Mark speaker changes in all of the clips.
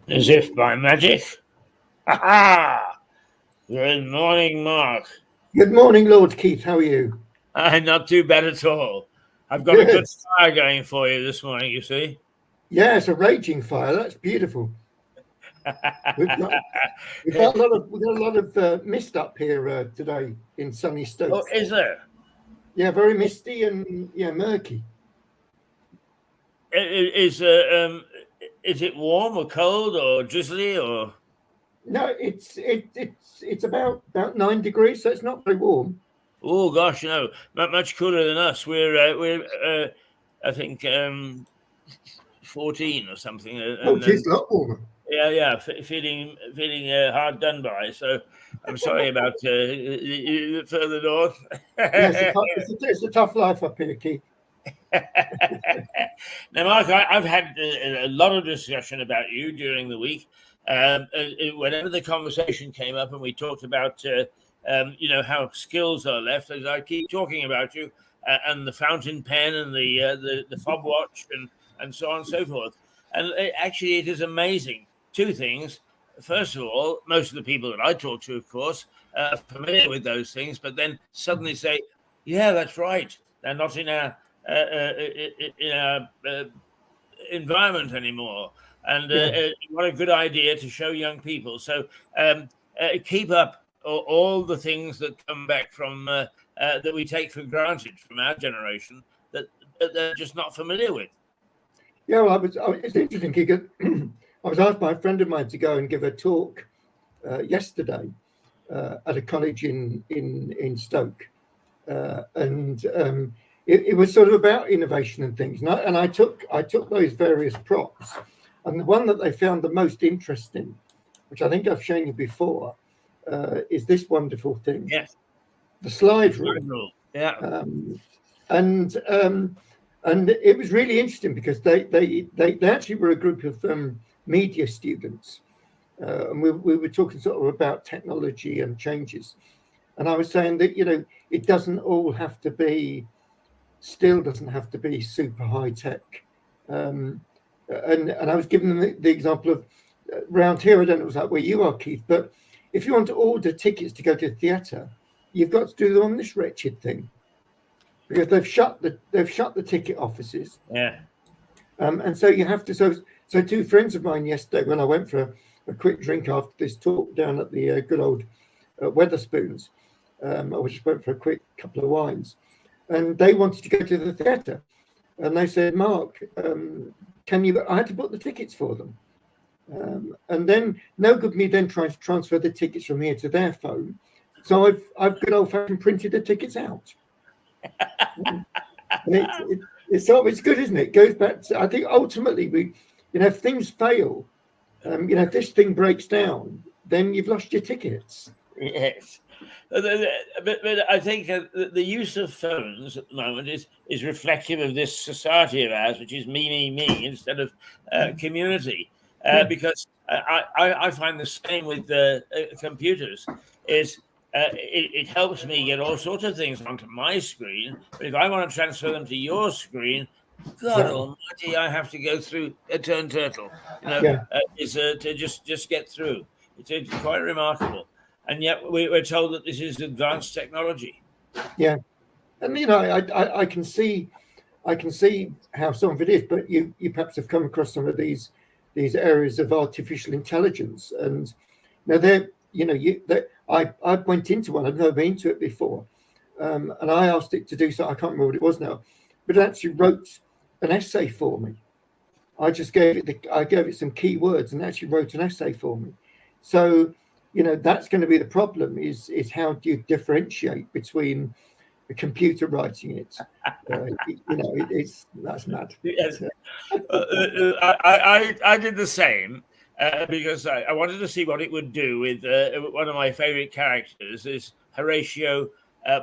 Speaker 1: As if by magic. Ha ha! Good morning, Mark.
Speaker 2: Good morning, Lord Keith. How are you?
Speaker 1: I'm not too bad at all. I've got a
Speaker 2: Good.
Speaker 1: good fire going for you this morning, you see.
Speaker 2: Yeah, it's a raging fire. That's beautiful. We've got we've got a lot of mist up here today in sunny Stoke.
Speaker 1: Oh, is there?
Speaker 2: Yeah, very misty and murky.
Speaker 1: Is it warm or cold or drizzly or?
Speaker 2: No, it's about 9 degrees, so it's not very warm.
Speaker 1: Oh gosh, no, not much cooler than us. We're I think 14 or something,
Speaker 2: Oh,
Speaker 1: and
Speaker 2: it is a lot warmer.
Speaker 1: yeah, feeling hard done by. So I'm sorry about further north.
Speaker 2: Yes, it's a tough life up here, Keith.
Speaker 1: Now, Mark, I've had a lot of discussion about you during the week. Whenever the conversation came up and we talked about, how skills are left, as I keep talking about you, and the fountain pen and the fob watch and so on and so forth. And actually, it is amazing. Two things. First of all, most of the people that I talk to, of course, are familiar with those things, but then suddenly say, yeah, that's right. They're not in our environment anymore. And what a good idea to show young people. So keep up all the things that come back from that we take for granted from our generation that they're just not familiar with.
Speaker 2: Yeah, well, it's interesting, because I was asked by a friend of mine to go and give a talk yesterday at a college in Stoke, and it was sort of about innovation and things. And I took those various props, and the one that they found the most interesting, which I think I've shown you before, is this wonderful thing.
Speaker 1: Yes,
Speaker 2: the slide rule.
Speaker 1: Yeah.
Speaker 2: And it was really interesting because they actually were a group of media students, and we were talking sort of about technology and changes. And I was saying that it doesn't all have to be, still doesn't have to be super high tech. And I was giving them the example of around here. I don't know where you are, Keith, but if you want to order tickets to go to the theatre, you've got to do them on this wretched thing, because they've shut the ticket offices.
Speaker 1: Yeah.
Speaker 2: And so you have to. So two friends of mine yesterday, when I went for a quick drink after this talk down at the good old Weatherspoons, I just went for a quick couple of wines, and they wanted to go to the theatre, and they said, "Mark, can you?" I had to book the tickets for them, and then no good me then trying to transfer the tickets from here to their phone. So I've good old fashioned printed the tickets out. And it's good, isn't it? It goes back to, I think ultimately if things fail, if this thing breaks down, then you've lost your tickets.
Speaker 1: Yes. But I think the use of phones at the moment is reflective of this society of ours, which is me instead of community. Because I find the same with computers. It helps me get all sorts of things onto my screen, but if I want to transfer them to your screen, God Almighty, I have to go through a turn turtle. To just get through. It's quite remarkable. And yet we're told that this is advanced technology.
Speaker 2: Yeah, and I can see how some of it is, but you perhaps have come across some of these areas of artificial intelligence, and now I went into one. I'd never been to it before, and I asked it to do so. I can't remember what it was now, but it actually wrote an essay for me. I just gave it some keywords and actually wrote an essay for me. So that's going to be the problem, is how do you differentiate between a computer writing it? That's mad.
Speaker 1: Yes. I did the same because I wanted to see what it would do with one of my favorite characters, is Horatio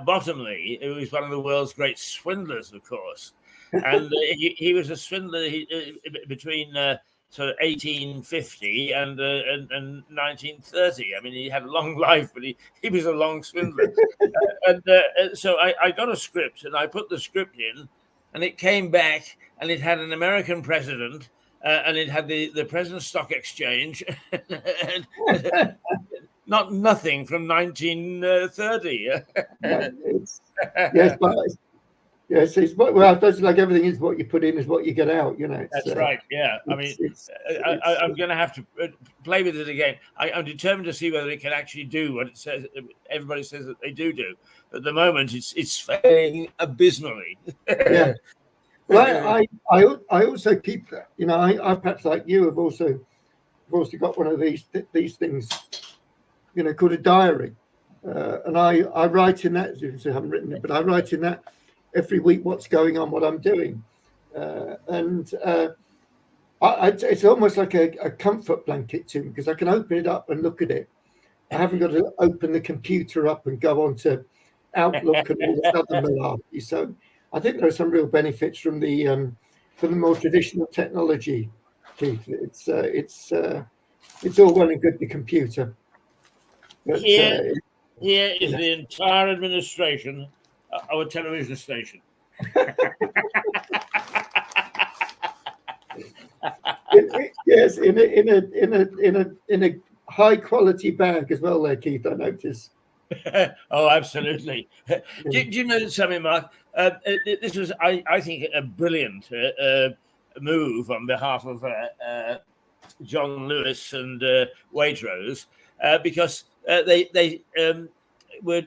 Speaker 1: Bottomley, who is one of the world's great swindlers, of course. And he was a swindler between sort of 1850 and 1930. I mean, he had a long life, but he was a long swindler. So I got a script, and I put the script in, and it came back, and it had an American president and it had the present stock exchange, and, nothing from 1930.
Speaker 2: No, yes, but yes, well, I suppose like everything is what you put in is what you get out.
Speaker 1: That's right. Yeah, I mean, I'm going to have to play with it again. I'm determined to see whether it can actually do what it says. Everybody says that they do. At the moment, it's failing abysmally.
Speaker 2: Yeah. Well, I also keep that. I perhaps like you have also got one of these things, called a diary, and I write in that. I haven't written it, but I write in that every week what's going on, what I'm doing, and it's almost like a comfort blanket to me because I can open it up and look at it. I haven't got to open the computer up and go on to Outlook and all this other malarkey. So I think there are some real benefits from the more traditional technology, Keith. It's all well and good, the computer. But,
Speaker 1: here is the entire administration of a television station.
Speaker 2: Yes, in a high quality bag as well, there, Keith. I notice.
Speaker 1: Oh, absolutely. Do you know something, Mark? This was, I think, a brilliant move on behalf of John Lewis and Waitrose, because they were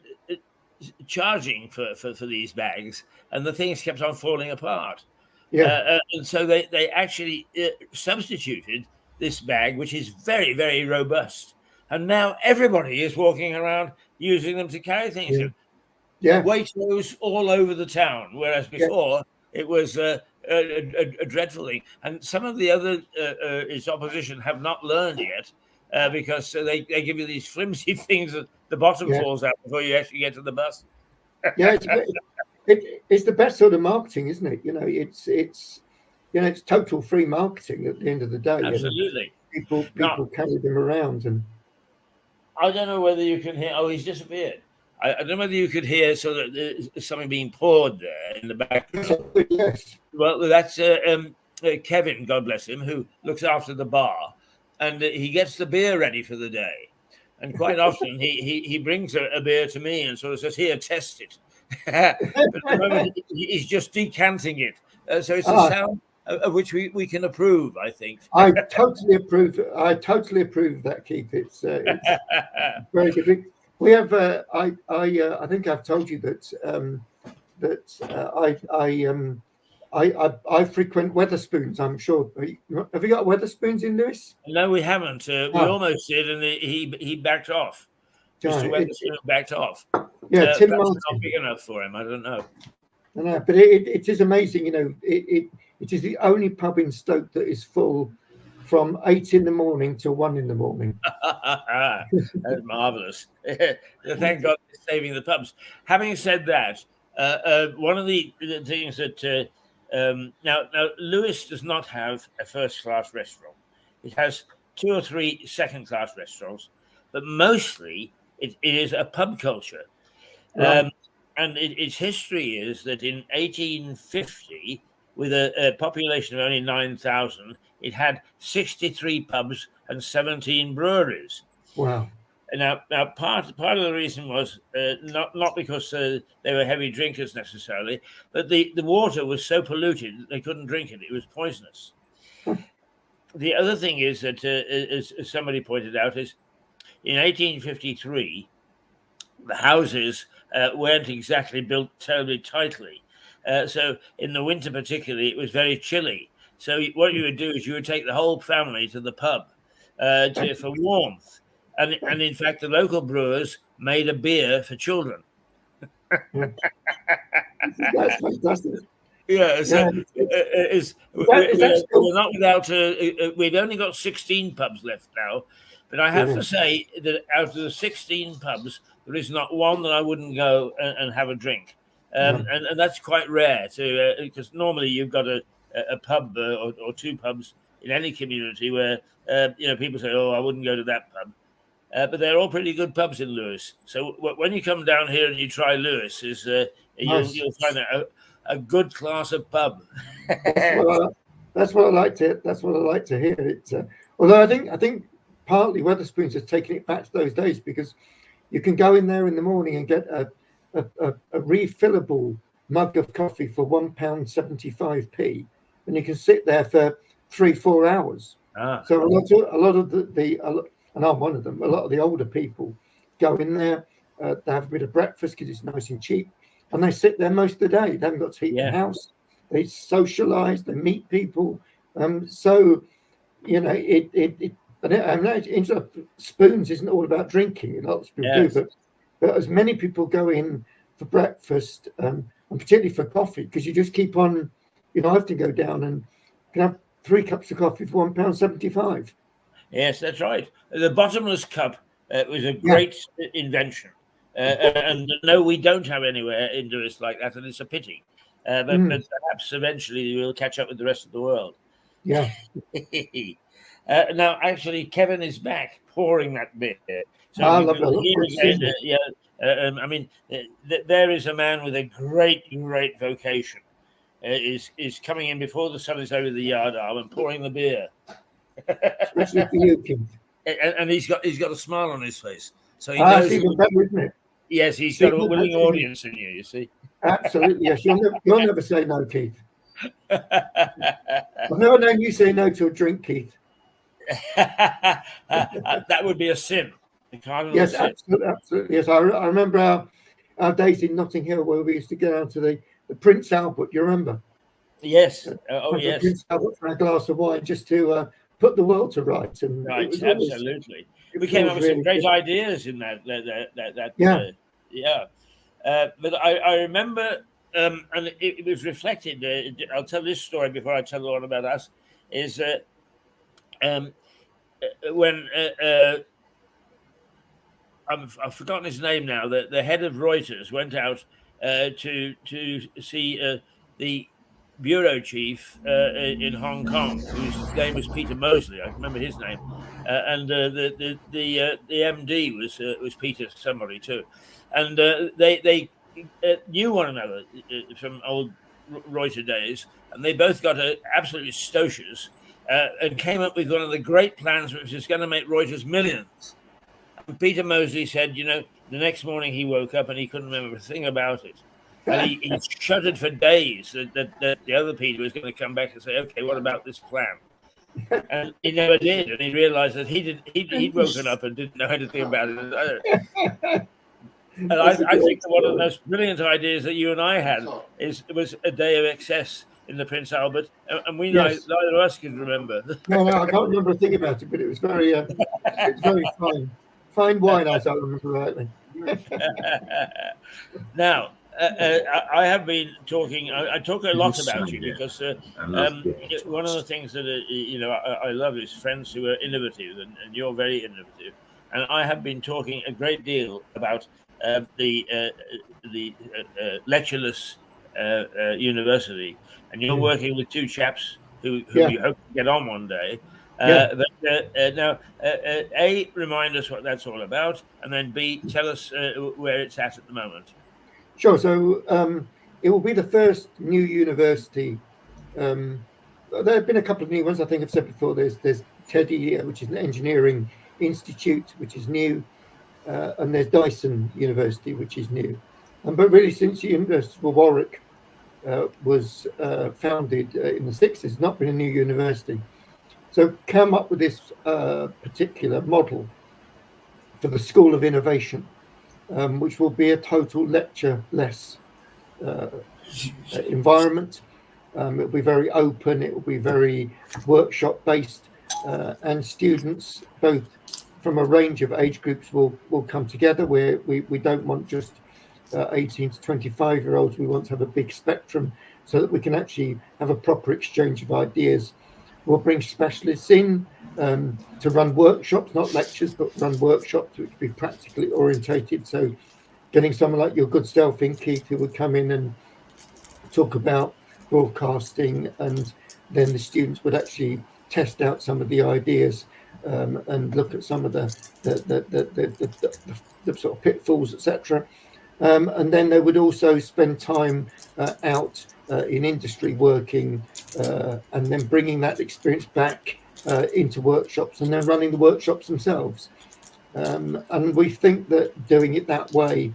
Speaker 1: charging for these bags, and the things kept on falling apart.
Speaker 2: Yeah.
Speaker 1: And so they actually substituted this bag, which is very, very robust. And now everybody is walking around using them to carry things.
Speaker 2: Yeah.
Speaker 1: Waitrose all over the town, whereas before it was a dreadful thing. And some of the other its opposition have not learned yet, because they give you these flimsy things that the bottom falls out before you actually get to the bus.
Speaker 2: Yeah, it's the best sort of marketing, isn't it? It's total free marketing at the end of the day.
Speaker 1: Absolutely.
Speaker 2: People carry them around, and
Speaker 1: I don't know whether you can hear. Oh, he's disappeared. I don't know whether you could hear there's something being poured there in the background.
Speaker 2: Yes.
Speaker 1: Well, that's Kevin, God bless him, who looks after the bar, and he gets the beer ready for the day. And quite often he brings a beer to me and sort of says, "Here, test it." But at the moment, he's just decanting it. So it's a sound of which we can approve, I think.
Speaker 2: I totally approve. I totally approve that, Keith. It's very good. We have. I think I've told you that I frequent Weatherspoons. I'm sure. Have you got Weatherspoons in Lewis?
Speaker 1: No, we haven't. We almost did, and he backed off. Mr. Weatherspoon backed off.
Speaker 2: Yeah, Tim Martin.
Speaker 1: Not big enough for him. I don't know.
Speaker 2: I know, but it is amazing. It is the only pub in Stoke that is full from 8 a.m. to 1 a.m.
Speaker 1: That's marvelous. Thank God for saving the pubs. Having said that, one of the things that now Lewis does not have a first-class restaurant. It has 2 or 3 second-class restaurants, but mostly it is a pub culture.
Speaker 2: Right.
Speaker 1: And its history is that in 1850, with a population of only 9,000, it had 63 pubs and 17 breweries.
Speaker 2: Wow.
Speaker 1: Now part of the reason was not because they were heavy drinkers necessarily, but the water was so polluted that they couldn't drink it. It was poisonous. The other thing is that, as somebody pointed out, is in 1853, the houses weren't exactly built terribly tightly. So in the winter particularly, it was very chilly. So what you would do is you would take the whole family to the pub for warmth. And in fact, the local brewers made a beer for children.
Speaker 2: That's fantastic.
Speaker 1: Yeah, so we're not without. We've only got 16 pubs left now, but I have to say that out of the 16 pubs, there is not one that I wouldn't go and have a drink, and that's quite rare too, because normally you've got a pub or 2 pubs in any community where people say, "Oh, I wouldn't go to that pub." But they're all pretty good pubs in Lewis. So when you come down here and you try Lewis, you'll find a good class of pub.
Speaker 2: That's what I like to. That's what I like to hear. Although I think partly Weatherspoons has taken it back to those days, because you can go in there in the morning and get a refillable mug of coffee for £1.75p, and you can sit there for 3-4 hours.
Speaker 1: Ah,
Speaker 2: So a lot of and I'm one of them. A lot of the older people go in there, they have a bit of breakfast because it's nice and cheap, and they sit there most of the day. They haven't got to heat the
Speaker 1: yeah,
Speaker 2: house. They socialise. They meet people. So spoons isn't all about drinking. Lots of people do,
Speaker 1: yes,
Speaker 2: but as many people go in for breakfast, and particularly for coffee, because you just keep on. I often go down and can have 3 cups of coffee for £1.75.
Speaker 1: yes, that's right. The bottomless cup was a
Speaker 2: Yeah.
Speaker 1: great invention, and no, we don't have anywhere indoors like that, and it's a pity. But perhaps eventually we'll catch up with the rest of the world.
Speaker 2: Yeah.
Speaker 1: Now, actually, Kevin is back pouring that beer. So
Speaker 2: I
Speaker 1: we
Speaker 2: love
Speaker 1: will hear
Speaker 2: it.
Speaker 1: again. I mean, there is a man with a great, great vocation. Is coming in before the sun is over the yard arm and pouring the beer.
Speaker 2: Especially for you, Keith.
Speaker 1: And he's got a smile on his face. So he knows.
Speaker 2: It's even better, isn't it?
Speaker 1: Yes, he's got a willing audience in you see.
Speaker 2: Absolutely, yes. You'll never say no, Keith. I've never known you say no to a drink, Keith.
Speaker 1: That would be a sin.
Speaker 2: Yes, absolutely. Yes, I remember our days in Notting Hill where we used to go down to the Prince Albert. You remember?
Speaker 1: Yes. Oh, yes.
Speaker 2: Prince Albert for a glass of wine just to put the world to rights. And
Speaker 1: right, absolutely. We came up with some great ideas in that. But I remember, and it was reflected. I'll tell this story before I tell the one about us. Is when I've forgotten his name now. The head of Reuters went out to see the bureau chief in Hong Kong, whose name was Peter Mosley. I remember his name, and the MD was Peter somebody too, and they knew one another from old Reuters days, and they both got absolutely stocious and came up with one of the great plans, which was going to make Reuters millions. And Peter Mosley said, the next morning he woke up and he couldn't remember a thing about it. And he shuddered for days that the other Peter was going to come back and say, okay, what about this plan? And he never did. And he realized that he'd woken up and didn't know anything about it. And I think that one of the most brilliant ideas that you and I had was a day of excess in the Prince Albert. And we neither of us can remember.
Speaker 2: No, I can't remember a thing about it, but it was very fine. Fine wine, as I remember rightly.
Speaker 1: Now, I have been talking. I talk a lot about you because one of the things that I love is friends who are innovative, and you're very innovative. And I have been talking a great deal about the lectureless university, and you're working with two chaps who you hope to get on one day. But now, A, remind us what that's all about, and then B, tell us where it's at the moment.
Speaker 2: Sure. So it will be the first new university. There have been a couple of new ones. I think I've said before. There's Teddy, which is an engineering institute, which is new, and there's Dyson University, which is new. But really, since the University of Warwick was founded in the 60s, it's not been a new university. So come up with this particular model for the School of Innovation, which will be a total lecture-less environment. It will be very open. It will be very workshop-based, and students, both from a range of age groups, will come together. Where we don't want just 18 to 25-year-olds. We want to have a big spectrum so that we can actually have a proper exchange of ideas. We'll bring specialists in to run workshops, not lectures, but run workshops which will be practically orientated. So getting someone like your good self in, Keith, who would come in and talk about broadcasting, and then the students would actually test out some of the ideas and look at some of the sort of pitfalls, etc. And then they would also spend time out in industry working, and then bringing that experience back into workshops and then running the workshops themselves. And we think that doing it that way,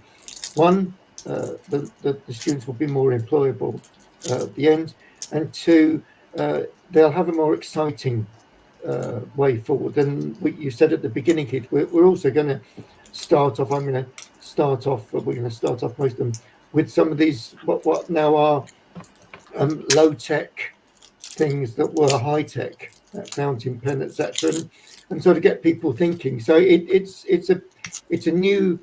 Speaker 2: one, the students will be more employable at the end, and two, they'll have a more exciting way forward. And you said at the beginning, Keith, we're also going to start off. We're going to start off most of them with some of these what now are low tech things that were high tech, fountain pen, etc., and sort of get people thinking. So it's new,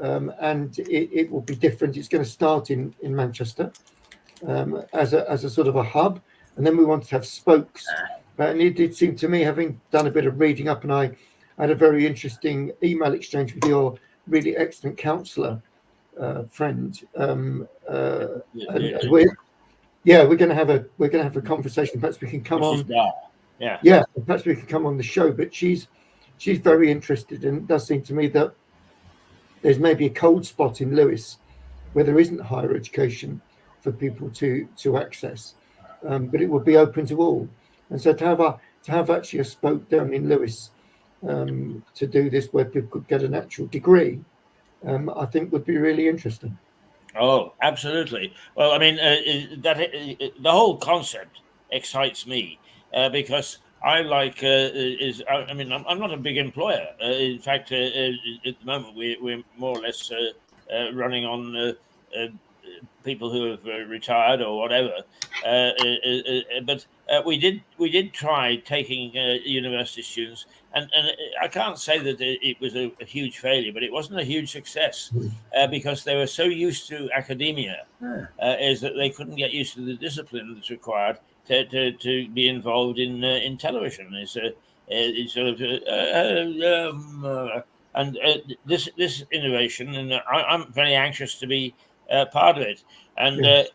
Speaker 2: and it will be different. It's going to start in Manchester as a sort of a hub, and then we want to have spokes. And it did seem to me, having done a bit of reading up, and I had a very interesting email exchange with your really excellent counsellor friend. We're going to have a conversation. Perhaps we can come on. Yeah, perhaps we can come on the show. But she's very interested, and it does seem to me that there's maybe a cold spot in Lewes where there isn't higher education for people to access, but it will be open to all. And so to have actually a spoke down in Lewes to do this, where people could get an actual degree, I think would be really interesting.
Speaker 1: Oh, absolutely. Well, I mean, the whole concept excites me because I like I mean, I'm not a big employer. In fact, at the moment we're more or less running on people who have retired or whatever. But we did try taking university students, and I can't say that it was a huge failure, but it wasn't a huge success because they were so used to academia, is that they couldn't get used to the discipline that's required to be involved in television. It's sort of and this innovation, and I'm very anxious to be part of it. And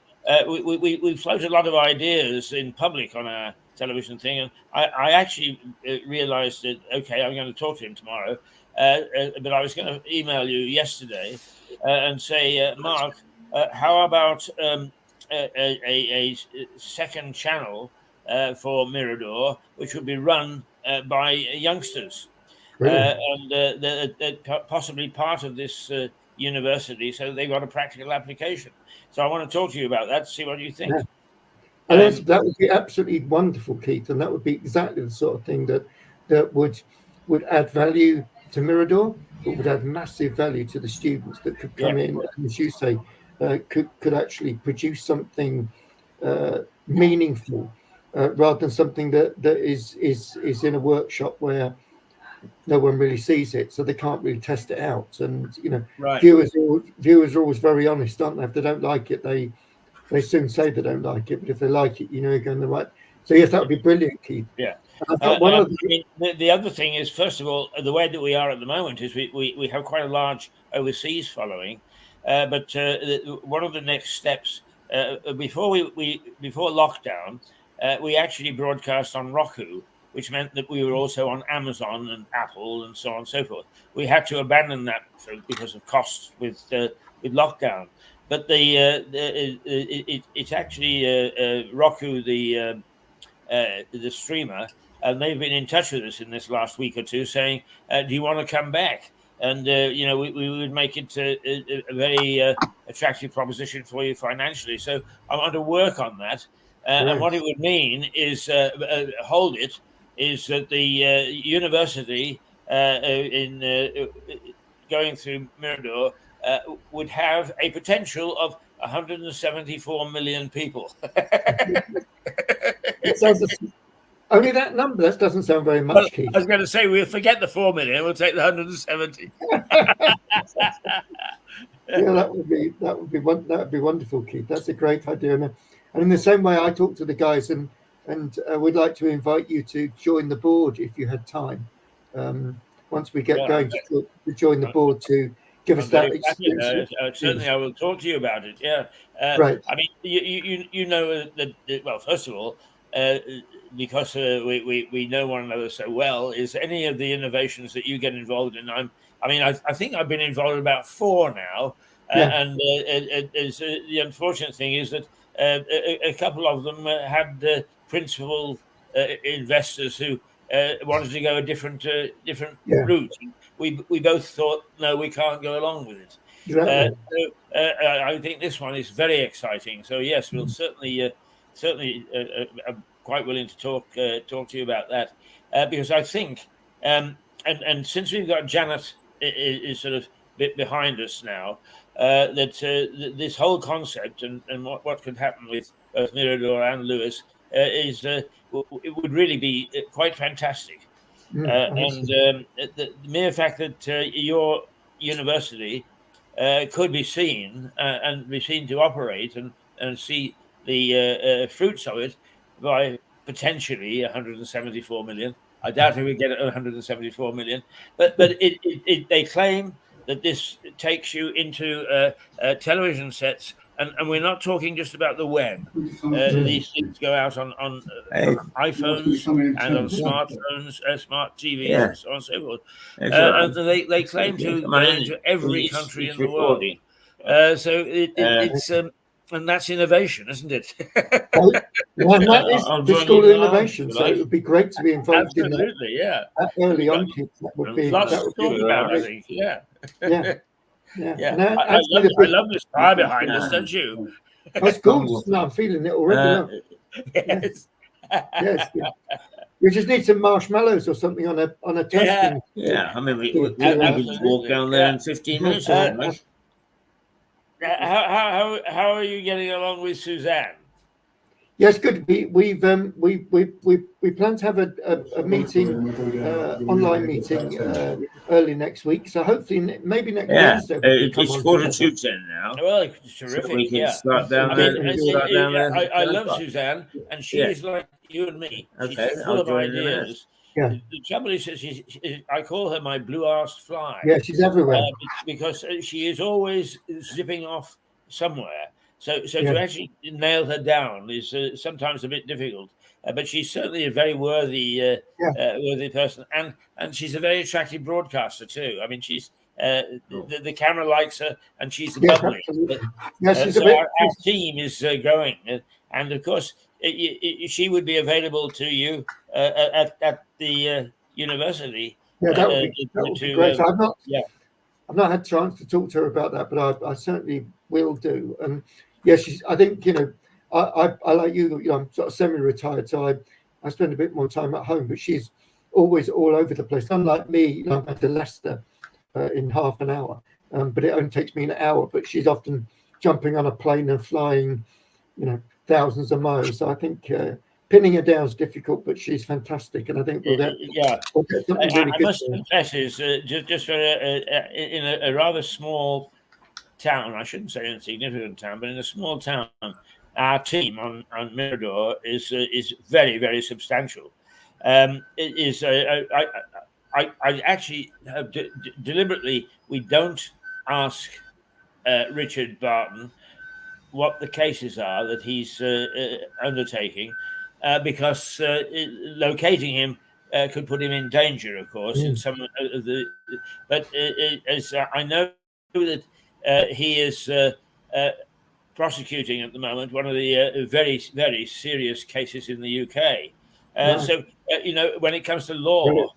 Speaker 1: we float a lot of ideas in public on our television thing. And I actually realized that, okay, I'm going to talk to him tomorrow. But I was going to email you yesterday and say, Mark, how about a second channel for Mirador, which would be run by youngsters? And possibly part of this university, so they've got a practical application. So I want to talk to you about that, see what you think.
Speaker 2: And that would be absolutely wonderful, Keith, and that would be exactly the sort of thing that would add value to Mirador, but would add massive value to the students that could come in, and as you say, could actually produce something meaningful rather than something that is in a workshop where no one really sees it, so they can't really test it out. And viewers are always very honest, aren't they? If they don't like it, they soon say they don't like it. But if they like it, you're going the right. So yes, that would be brilliant, Keith.
Speaker 1: Yeah. The other thing is, first of all, the way that we are at the moment is we have quite a large overseas following, but one of the next steps before lockdown, we actually broadcast on Roku, which meant that we were also on Amazon and Apple and so on and so forth. We had to abandon that because of costs with lockdown. But it's actually Roku, the streamer, and they've been in touch with us in this last week or two, saying, "Do you want to come back?" And we would make it a very attractive proposition for you financially. So I want to work on that, and what it would mean is hold it. Is that the university in going through Mirador would have a potential of 174 million people.
Speaker 2: Only that number? That doesn't sound very much, Keith.
Speaker 1: I was going to say, we'll forget the 4 million. We'll take the 170.
Speaker 2: Yeah, that would be wonderful, Keith. That's a great idea. And in the same way, I talked to the guys, and we'd like to invite you to join the board if you had time. Once we get going, to join the board to give us that experience.
Speaker 1: Certainly, I will talk to you about it. Yeah,
Speaker 2: right.
Speaker 1: I mean, you know that. Well, first of all, because we know one another so well, is any of the innovations that you get involved in. I think I've been involved in about 4 now. And the unfortunate thing is that a couple of them had principal investors who wanted to go a different route. We both thought, no, we can't go along with it.
Speaker 2: Exactly.
Speaker 1: I think this one is very exciting. So yes, we'll certainly I'm quite willing to talk to you about that because I think and since we've got Janet is sort of bit behind us now, that this whole concept and what could happen with both Mirador and Lewis is it would really be quite fantastic. And the mere fact that your university could be seen and be seen to operate and see the fruits of it by potentially 174 million. I doubt we get 174 million, but they claim that this takes you into television sets, and we're not talking just about the web. These things go out on iPhones and on smartphones, smart TVs, and so on and so forth. And they claim to go into every country in the world. So it's and that's innovation, isn't it?
Speaker 2: Well, that is the School of Innovation, so it would be great to be involved in that.
Speaker 1: That
Speaker 2: early on, kids. That would be.
Speaker 1: Lots to talk about, I think.
Speaker 2: Yeah.
Speaker 1: I love this fire behind us, don't you?
Speaker 2: That's gorgeous. No, I'm feeling it already.
Speaker 1: Yes.
Speaker 2: Yes. We just need some marshmallows or something on a testing.
Speaker 3: Yeah. I mean, we could just walk down there in 15 minutes.
Speaker 1: How are you getting along with Suzanne?
Speaker 2: Yes, good. We plan to have a meeting, online meeting, early next week. So hopefully, maybe next Wednesday.
Speaker 3: It's 9:45 now.
Speaker 1: Well, it's terrific.
Speaker 3: So we can start down there.
Speaker 1: I love Suzanne, and she is like you and me. She's full of ideas.
Speaker 2: Yeah.
Speaker 1: The trouble is, I call her my blue-arsed fly.
Speaker 2: Yeah, she's everywhere
Speaker 1: because she is always zipping off somewhere. So to actually nail her down is sometimes a bit difficult. But she's certainly a very worthy person, and she's a very attractive broadcaster too. I mean, she's the camera likes her, and she's bubbly. Our team is growing, and of course, she would be available to you at the university.
Speaker 2: Yeah, that would be great. I've not had a chance to talk to her about that, but I certainly will do. And I think I like you. I'm sort of semi-retired, so I spend a bit more time at home. But she's always all over the place. Unlike me, I'm going to Leicester in half an hour, but it only takes me an hour. But she's often jumping on a plane and flying, thousands of miles. So I think pinning her down is difficult, but she's fantastic, and I think we'll get something really good.
Speaker 1: I must confess, is just for in a rather small town. I shouldn't say insignificant town, but in a small town, our team on Mirador is very, very substantial. It is. I actually deliberately we don't ask Richard Barton what the cases are that he's undertaking, because locating him could put him in danger, of course. In some of the, but as I know that he is prosecuting at the moment one of the very, very serious cases in the UK. So when it comes to law,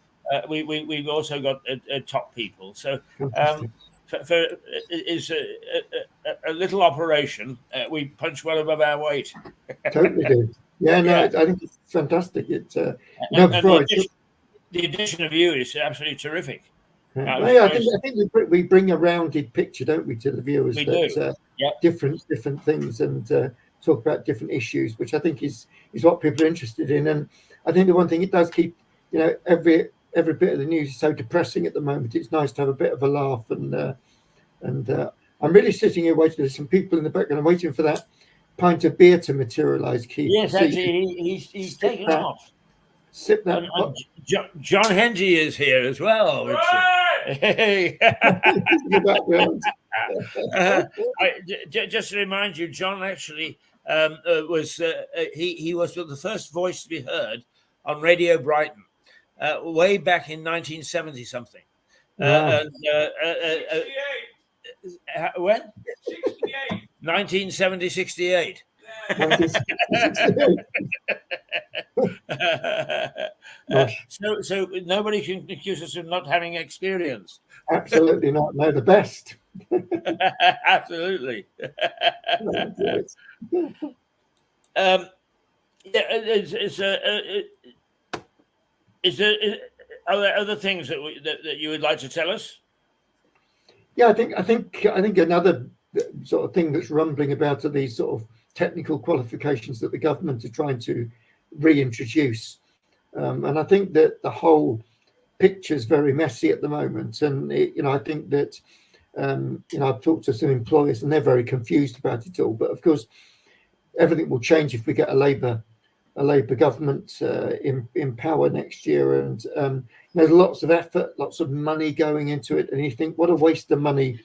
Speaker 1: we've also got top people. So. For is a little operation, we punch well above our weight.
Speaker 2: Totally do. Yeah, no, I think it's fantastic. It's the
Speaker 1: addition of you is absolutely terrific.
Speaker 2: I think we bring a rounded picture, don't we, to the viewers?
Speaker 1: We do.
Speaker 2: Different things and talk about different issues, which I think is what people are interested in. And I think the one thing it does keep, every bit of the news is so depressing at the moment. It's nice to have a bit of a laugh, and I'm really sitting here waiting. There's some people in the background. I'm waiting for that pint of beer to materialise, Keith.
Speaker 1: Yes, actually, he's taken off.
Speaker 2: Sip that.
Speaker 1: John Henty is here as well. Hey! Just to remind you, John actually was he was the first voice to be heard on Radio Brighton. Way back in 1970 something. When? 1970, 68.
Speaker 2: 1968. Gosh.
Speaker 1: So nobody can accuse us of not having experience.
Speaker 2: Absolutely not. No, the best.
Speaker 1: Absolutely. Are there other things that you would like to tell us?
Speaker 2: Yeah, I think another sort of thing that's rumbling about are these sort of technical qualifications that the government are trying to reintroduce, and I think that the whole picture is very messy at the moment. And I think that I've talked to some employers and they're very confused about it all. But of course, everything will change if we get a Labour government in power next year. And there's lots of effort, lots of money going into it. And you think, what a waste of money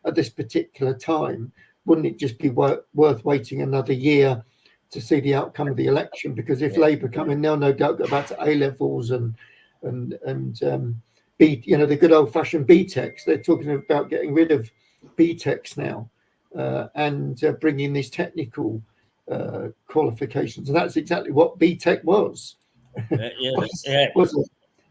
Speaker 2: at this particular time. Wouldn't it just be worth waiting another year to see the outcome of the election? Because if Labour come in, they'll no doubt go back to A levels and the good old fashioned BTECs. They're talking about getting rid of BTECs now and bringing these technical qualifications, and that's exactly what BTEC was. Was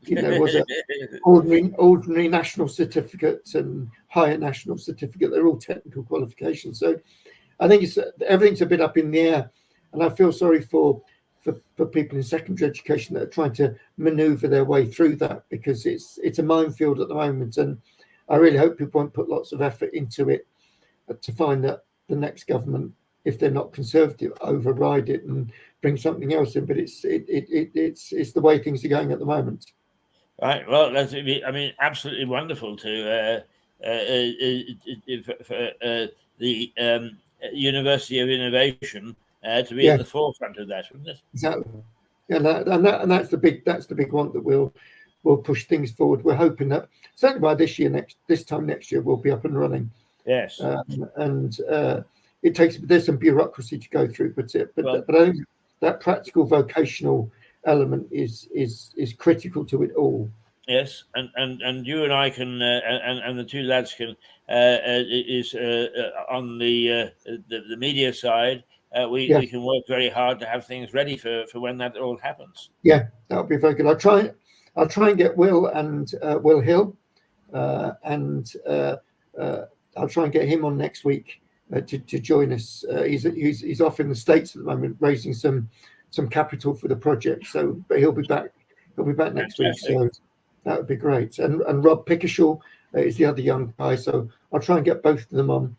Speaker 2: an ordinary national certificate and higher national certificate. They're all technical qualifications. So I think everything's a bit up in the air, and I feel sorry for people in secondary education that are trying to manoeuvre their way through that, because it's a minefield at the moment. And I really hope people won't put lots of effort into it to find that the next government, if they're not conservative, override it and bring something else in. But it's the way things are going at the moment.
Speaker 1: Right. Well, absolutely wonderful to for the University of Innovation to be at the forefront of that, wouldn't it?
Speaker 2: Exactly. And that's the big one that will push things forward. We're hoping that certainly by this time next year we'll be up and running.
Speaker 1: Yes.
Speaker 2: It there's some bureaucracy to go through, but I think that practical vocational element is critical to it all.
Speaker 1: Yes, and you and I can and the two lads can on the media side. We can work very hard to have things ready for when that all happens.
Speaker 2: Yeah, that would be very good. I'll try and get Will and Will Hill, and I'll try and get him on next week to join us. He's off in the States at the moment, raising some capital for the project. So, but he'll be back. He'll be back next week. So that would be great. And Rob Pickershaw is the other young guy. So I'll try and get both of them on,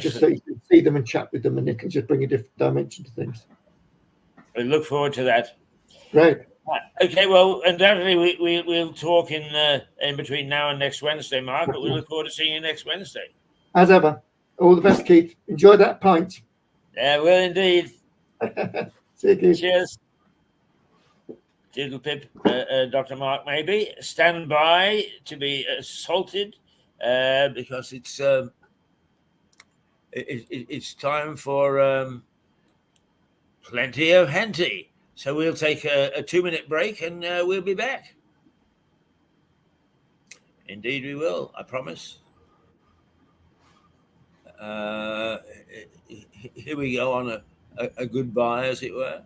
Speaker 2: just so you can see them and chat with them, and it can just bring a different dimension to things.
Speaker 1: We look forward to that.
Speaker 2: Great.
Speaker 1: Okay, well, undoubtedly we'll talk in between now and next Wednesday, Mark. But we look forward to seeing you next Wednesday.
Speaker 2: As ever, all the best, Keith. Enjoy that pint.
Speaker 1: Yeah, will indeed.
Speaker 2: See you, Keith.
Speaker 1: Cheers. Diddle pip, Dr. Mark Mabey. Stand by to be assaulted because it's time for plenty of Henty. So we'll take a 2-minute break and we'll be back. Indeed we will, I promise. Here we go on a goodbye, as it were.